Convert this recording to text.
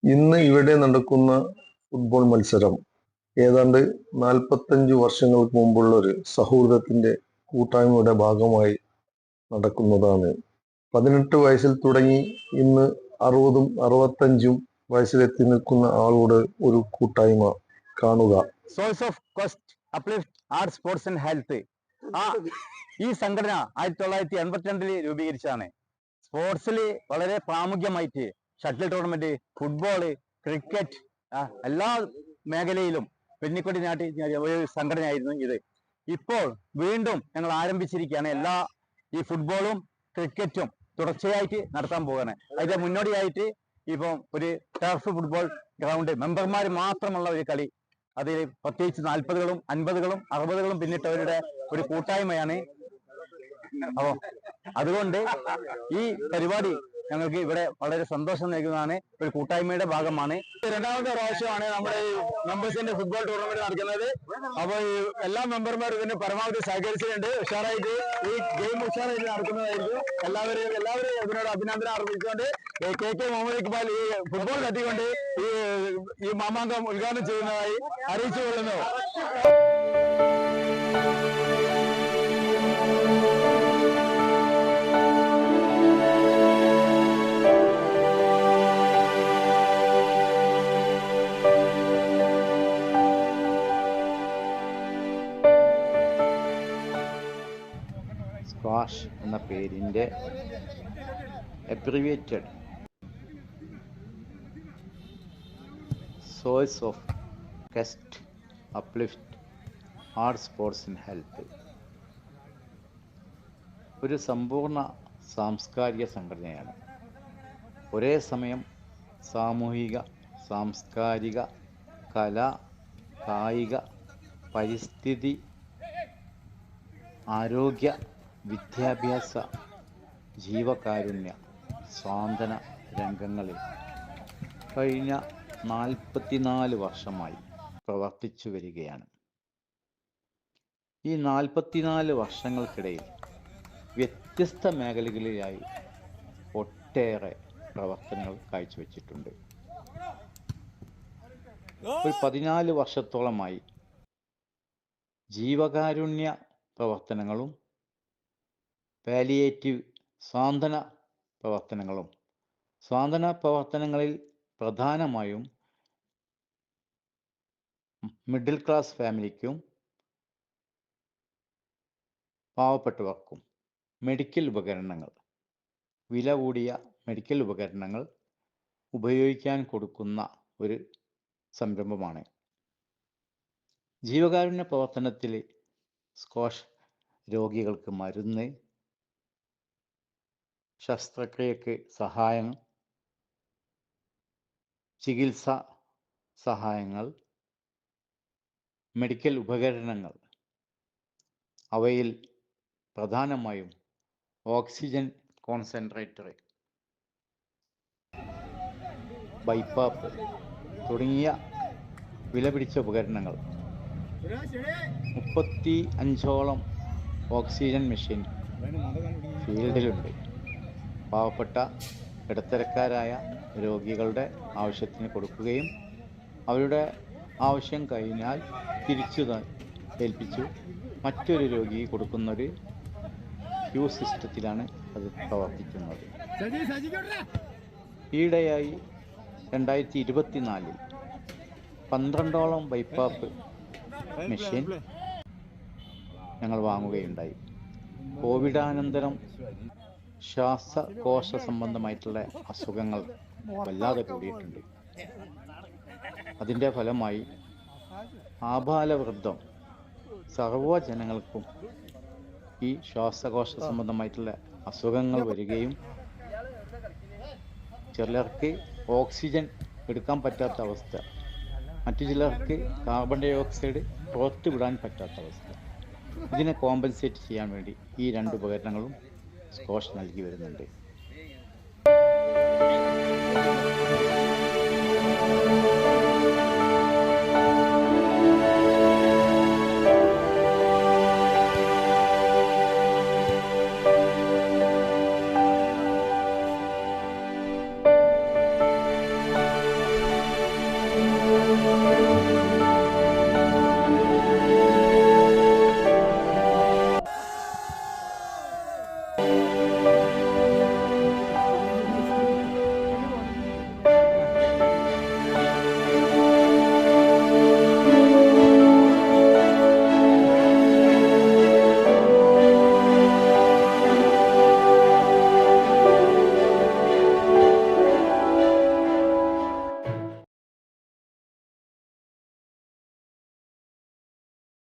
ഇന്ന് ഇവിടെ നടക്കുന്ന ഫുട്ബോൾ മത്സരം ഏതാണ്ട് 45 വർഷങ്ങൾക്ക് മുമ്പുള്ള ഒരു സൗഹൃദത്തിന്റെ കൂട്ടായ്മയുടെ ഭാഗമായി നടക്കുന്നതാണ്. 18 വയസ്സിൽ തുടങ്ങി ഇന്ന് 60ഉം 65ഉം വയസ്സിലെത്തി നിൽക്കുന്ന ആളോട് ഒരു കൂട്ടായ്മ കാണുക. Source of quest uplift art sports and health. ഈ സംഘടന 1982 രൂപീകരിച്ചതാണ്. സ്പോർട്സിൽ വളരെ പ്രാമുഖ്യമായിട്ട് ഷട്ടിൽ ടൂർണമെന്റ്, ഫുട്ബോള്, ക്രിക്കറ്റ്, എല്ലാ മേഖലയിലും വെന്നിക്കൊടി നാട്ടി ഒരു സംഘടനയായിരുന്നു ഇത്. ഇപ്പോൾ വീണ്ടും ഞങ്ങൾ ആരംഭിച്ചിരിക്കുകയാണ്. ഈ ഫുട്ബോളും ക്രിക്കറ്റും തുടർച്ചയായിട്ട് നടത്താൻ പോവുകയാണ്. അതിന്റെ മുന്നോടിയായിട്ട് ഇപ്പം ഒരു ടർഫ് ഫുട്ബോൾ ഗ്രൗണ്ട്, മെമ്പർമാർ മാത്രമുള്ള ഒരു കളി, അതിൽ പ്രത്യേകിച്ച് 40കളും 50കളും 60കളും പിന്നിട്ടവരുടെ ഒരു കൂട്ടായ്മയാണ്. അപ്പോൾ അതുകൊണ്ട് ഈ പരിപാടി ഞങ്ങൾക്ക് ഇവിടെ വളരെ സന്തോഷം നൽകുന്നതാണ്. ഒരു കൂട്ടായ്മയുടെ ഭാഗമാണ്. രണ്ടാമത്തെ പ്രാവശ്യമാണ് നമ്മുടെ ഈ മെമ്പേഴ്സിന്റെ ഫുട്ബോൾ ടൂർണമെന്റ് നടക്കുന്നത്. അപ്പോൾ ഈ എല്ലാ മെമ്പർമാരും ഇതിന് പരമാവധി സഹകരിച്ചിട്ടുണ്ട്. ഉഷാറായിട്ട് ഈ ഗെയിം ഉഷാറായിട്ട് നടക്കുന്നതായിരിക്കും. എല്ലാവരും ഇതിനോട് അഭിനന്ദനം അർപ്പിച്ചുകൊണ്ട് കെ മുഹമ്മദ് ഇക്ബാൽ ഈ ഫുട്ബോൾ തട്ടിക്കൊണ്ട് ഈ മാമാങ്കം ഉദ്ഘാടനം ചെയ്യുന്നതായി അറിയിച്ചു കൊള്ളുന്നു. സ്ക്വാഷ് എന്ന പേരിൻ്റെ abbreviated source of quest uplift art sports and health ഒരു സമ്പൂർണ്ണ സാംസ്കാരിക സംഘടനയാണ്. ഒരേ സമയം സാമൂഹിക, സാംസ്കാരിക, കല, കായിക, പരിസ്ഥിതി, ആരോഗ്യ, വിദ്യാഭ്യാസ, ജീവകാരുണ്യ, സ്വാതന്ത്ര്യ രംഗങ്ങളിൽ കഴിഞ്ഞ 44 വർഷമായി പ്രവർത്തിച്ചു വരികയാണ്. ഈ 44 വർഷങ്ങൾക്കിടയിൽ വ്യത്യസ്ത മേഖലകളിലായി ഒട്ടേറെ പ്രവർത്തനങ്ങൾ കാഴ്ചവെച്ചിട്ടുണ്ട്. ഒരു 14 വർഷത്തോളമായി ജീവകാരുണ്യ പ്രവർത്തനങ്ങളും പാലിയേറ്റീവ് സ്വാന്തന പ്രവർത്തനങ്ങളും, സ്വാന്തന പ്രവർത്തനങ്ങളിൽ പ്രധാനമായും മിഡിൽ ക്ലാസ് ഫാമിലിക്കും പാവപ്പെട്ടവർക്കും മെഡിക്കൽ ഉപകരണങ്ങൾ, വില കൂടിയ മെഡിക്കൽ ഉപകരണങ്ങൾ ഉപയോഗിക്കാൻ കൊടുക്കുന്ന ഒരു സംരംഭമാണ്. ജീവകാരുണ്യ പ്രവർത്തനത്തിൽ സ്ക്വാഷ് രോഗികൾക്ക് മരുന്ന്, ശസ്ത്രക്രിയക്ക് സഹായം, ചികിത്സ സഹായങ്ങൾ, മെഡിക്കൽ ഉപകരണങ്ങൾ, അവയിൽ പ്രധാനമായും ഓക്സിജൻ കോൺസെൻട്രേറ്റർ, ബൈപ്പാപ്പ് തുടങ്ങിയ വിലപിടിച്ച ഉപകരണങ്ങൾ, 35ഓളം ഓക്സിജൻ മെഷീൻ ഫീൽഡിലുണ്ട്. പാവപ്പെട്ട ഇടത്തരക്കാരായ രോഗികളുടെ ആവശ്യത്തിന് കൊടുക്കുകയും അവരുടെ ആവശ്യം കഴിഞ്ഞാൽ തിരിച്ചു ഏൽപ്പിച്ചു മറ്റൊരു രോഗിക്ക് കൊടുക്കുന്നൊരു ക്യൂ സിസ്റ്റത്തിലാണ് അത് പ്രവർത്തിക്കുന്നത്. ഈയിടെയായി 2024 12ഓളം ബൈപ്പാപ്പ് മെഷീൻ ഞങ്ങൾ വാങ്ങുകയുണ്ടായി. കോവിഡാനന്തരം ശ്വാസകോശ സംബന്ധമായിട്ടുള്ള അസുഖങ്ങൾ വല്ലാതെ കൂടിയിട്ടുണ്ട്. അതിൻ്റെ ഫലമായി ആബാലവൃദ്ധം സർവ്വജനങ്ങൾക്കും ഈ ശ്വാസകോശ സംബന്ധമായിട്ടുള്ള അസുഖങ്ങൾ വരികയും ചിലർക്ക് ഓക്സിജൻ എടുക്കാൻ പറ്റാത്ത അവസ്ഥ, മറ്റു ചിലർക്ക് കാർബൺ ഡൈ ഓക്സൈഡ് പുറത്തു വിടാൻ പറ്റാത്ത അവസ്ഥ. ഇതിനെ കോമ്പൻസേറ്റ് ചെയ്യാൻ വേണ്ടി ഈ 2 ഉപകരണങ്ങളും സ്ക്വാഷ് നൽകി വരുന്നുണ്ട്. നന്ദി.